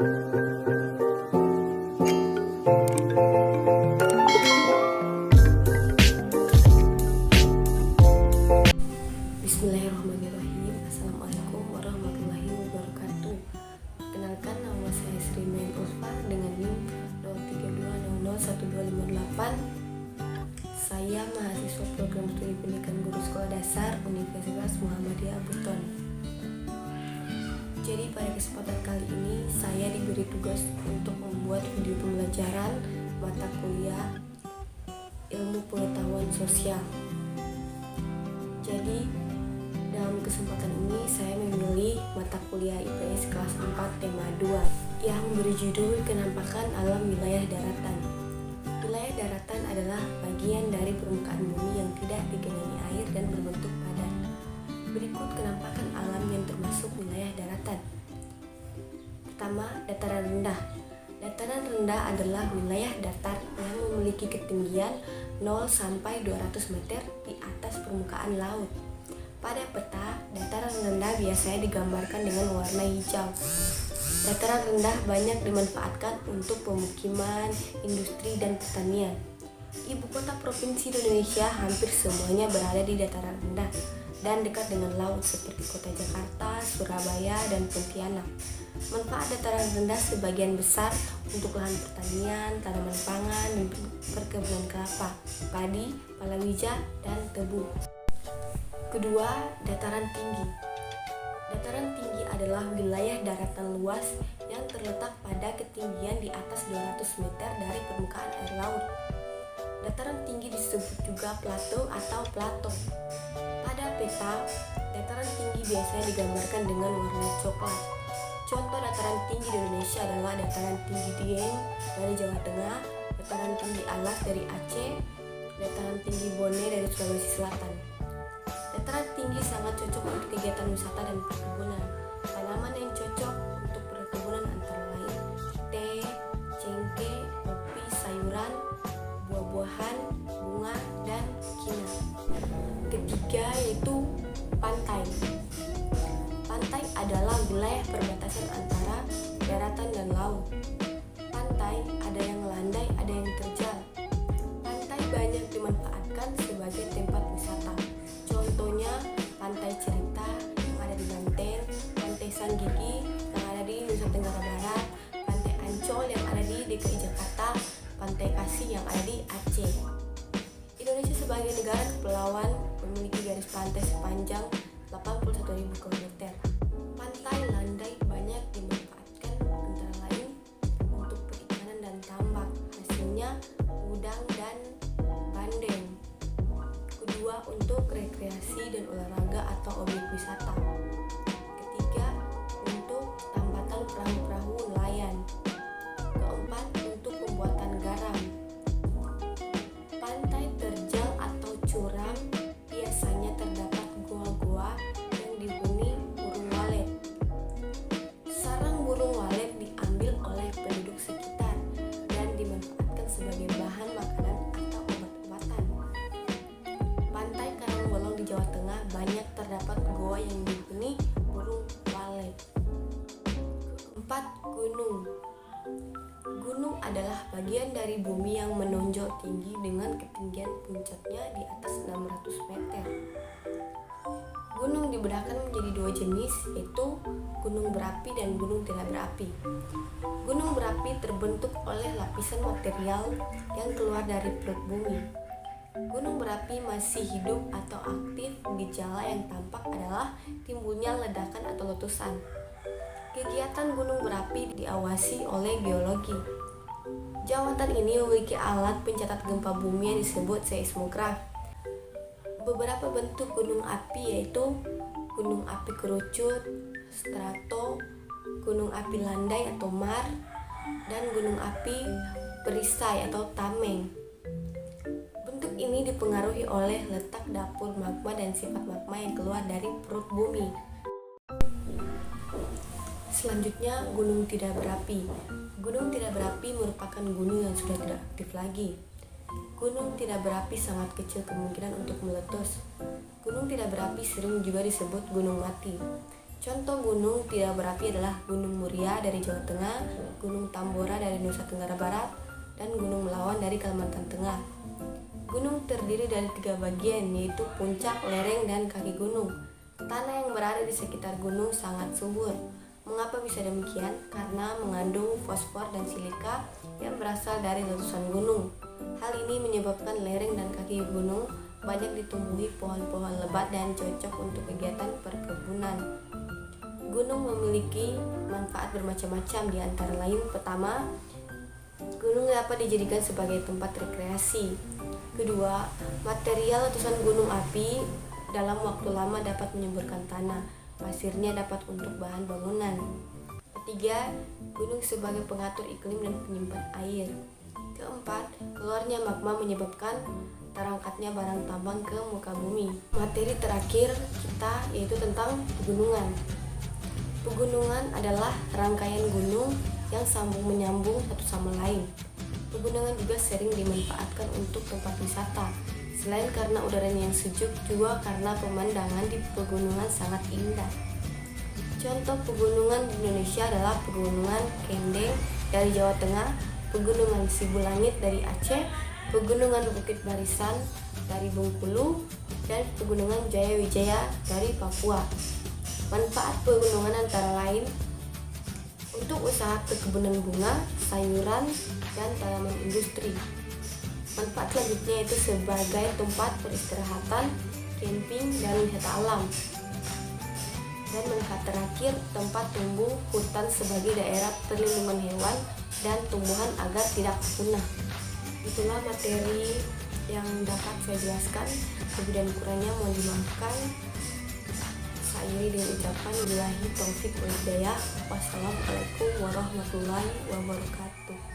Bismillahirrahmanirrahim. Assalamualaikum warahmatullahi wabarakatuh. Perkenalkan, nama saya Sri Main Ulfa dengan NIM 03200128. Saya mahasiswa program studi pendidikan guru sekolah dasar Universitas Muhammadiyah Buton. Jadi pada kesempatan kali ini saya diberi tugas untuk membuat video pembelajaran mata kuliah ilmu pengetahuan sosial. Jadi dalam kesempatan ini saya memilih mata kuliah IPS kelas 4 tema 2 yang berjudul Kenampakan Alam Wilayah Daratan. Wilayah daratan adalah bagian dari permukaan bumi yang tidak digenangi air dan berbentuk padat. Berikut kenampakan alam yang termasuk wilayah daratan. Pertama, dataran rendah. Dataran rendah adalah wilayah datar yang memiliki ketinggian 0 sampai 200 meter di atas permukaan laut. Pada peta, dataran rendah biasanya digambarkan dengan warna hijau. Dataran rendah banyak dimanfaatkan untuk pemukiman, industri, dan pertanian. Ibu kota provinsi di Indonesia hampir semuanya berada di dataran rendah dan dekat dengan laut seperti kota Jakarta, Surabaya, dan Pontianak. Manfaat dataran rendah sebagian besar untuk lahan pertanian, tanaman pangan, dan perkebunan kelapa, padi, palawija, dan tebu. Kedua, dataran tinggi. Dataran tinggi adalah wilayah daratan luas yang terletak pada ketinggian di atas 200 meter dari permukaan air laut. Dataran tinggi disebut juga plato atau plato. Pada peta, dataran tinggi biasanya digambarkan dengan warna coklat. Contoh dataran tinggi di Indonesia adalah dataran tinggi Dieng dari Jawa Tengah, dataran tinggi Alas dari Aceh, dataran tinggi Bone dari Sulawesi Selatan. Dataran tinggi sangat cocok untuk kegiatan wisata dan perkebunan. Tanaman yang cocok untuk perkebunan antara lain teh, cengkeh, kopi, sayuran, buah-buahan, bunga, dan kina. Ketiga yaitu pantai. Pantai adalah wilayah perbatasan antara daratan dan laut. Pantai ada yang landai, ada yang terjal. Pantai banyak dimanfaatkan sebagai tempat wisata. Contohnya Pantai Cerita yang ada di Banten, Pantai Sanggigi yang ada di Nusa Tenggara Barat, Pantai Ancol yang ada di DKI Jakarta, Pantai Kasih yang ada di Aceh. Indonesia sebagai negara kepulauan memiliki garis pantai sepanjang 81.000 km. Pantai landai banyak dimanfaatkan antara lain untuk perikanan dan tambak, hasilnya udang dan bandeng. Kedua, untuk rekreasi dan olahraga atau objek wisata. Ketiga, untuk tambatan perahu-perahu nelayan. Keempat, untuk pembuatan garam. Pantai terjal atau curam biasanya terdapat goa-goa yang dihuni burung walet. Sarang burung walet diambil oleh penduduk sekitar dan dimanfaatkan sebagai bahan makanan atau obat-obatan. Pantai Karangbolong di Jawa Tengah banyak terdapat goa yang dihuni burung walet. Keempat, gunung. Gunung adalah bagian dari bumi yang menonjol tinggi dengan ketinggian puncaknya di atas 600 meter. Gunung dibedakan menjadi dua jenis, yaitu gunung berapi dan gunung tidak berapi. Gunung berapi terbentuk oleh lapisan material yang keluar dari perut bumi. Gunung berapi masih hidup atau aktif. Gejala yang tampak adalah timbulnya ledakan atau letusan. Kegiatan gunung berapi diawasi oleh geologi. Jawatan ini memiliki alat pencatat gempa bumi yang disebut seismograf. Beberapa bentuk gunung api yaitu gunung api kerucut, strato, gunung api landai atau mar, dan gunung api perisai atau tameng. Bentuk ini dipengaruhi oleh letak dapur magma dan sifat magma yang keluar dari perut bumi. Selanjutnya, gunung tidak berapi. Gunung tidak berapi merupakan gunung yang sudah tidak aktif lagi. Gunung tidak berapi sangat kecil kemungkinan untuk meletus. Gunung tidak berapi sering juga disebut gunung mati. Contoh gunung tidak berapi adalah Gunung Muria dari Jawa Tengah, Gunung Tambora dari Nusa Tenggara Barat, dan Gunung Melawan dari Kalimantan Tengah. Gunung terdiri dari 3 bagian, yaitu puncak, lereng, dan kaki gunung. Tanah yang berada di sekitar gunung sangat subur. Mengapa bisa demikian? Karena mengandung fosfor dan silika yang berasal dari letusan gunung. Hal ini menyebabkan lereng dan kaki gunung banyak ditumbuhi pohon-pohon lebat dan cocok untuk kegiatan perkebunan. Gunung memiliki manfaat bermacam-macam, di antara lain: pertama, gunung dapat dijadikan sebagai tempat rekreasi. Kedua, material letusan gunung api dalam waktu lama dapat menyuburkan tanah. Pasirnya dapat untuk bahan bangunan. Ketiga, gunung sebagai pengatur iklim dan penyimpan air. Keempat, keluarnya magma menyebabkan terangkatnya barang tambang ke muka bumi. Materi terakhir kita yaitu tentang pegunungan. Pegunungan adalah rangkaian gunung yang sambung menyambung satu sama lain. Pegunungan juga sering dimanfaatkan untuk tempat wisata. Selain karena udaranya yang sejuk, juga karena pemandangan di pegunungan sangat indah. Contoh pegunungan di Indonesia adalah Pegunungan Kendeng dari Jawa Tengah, Pegunungan Sibulangit dari Aceh, Pegunungan Bukit Barisan dari Bengkulu, dan Pegunungan Jayawijaya dari Papua. Manfaat pegunungan antara lain untuk usaha perkebunan bunga, sayuran, dan tanaman industri. Manfaat selanjutnya itu sebagai tempat peristirahatan, camping, dan wisata alam. Dan manfaat terakhir, tempat tumbuh hutan sebagai daerah perlindungan hewan dan tumbuhan agar tidak punah. Itulah materi yang dapat saya jelaskan. Lebih dan kurangnya mohon dimaafkan. Saya dengan ucapan billahi taufik wal hidayah. Wassalamualaikum warahmatullahi wabarakatuh.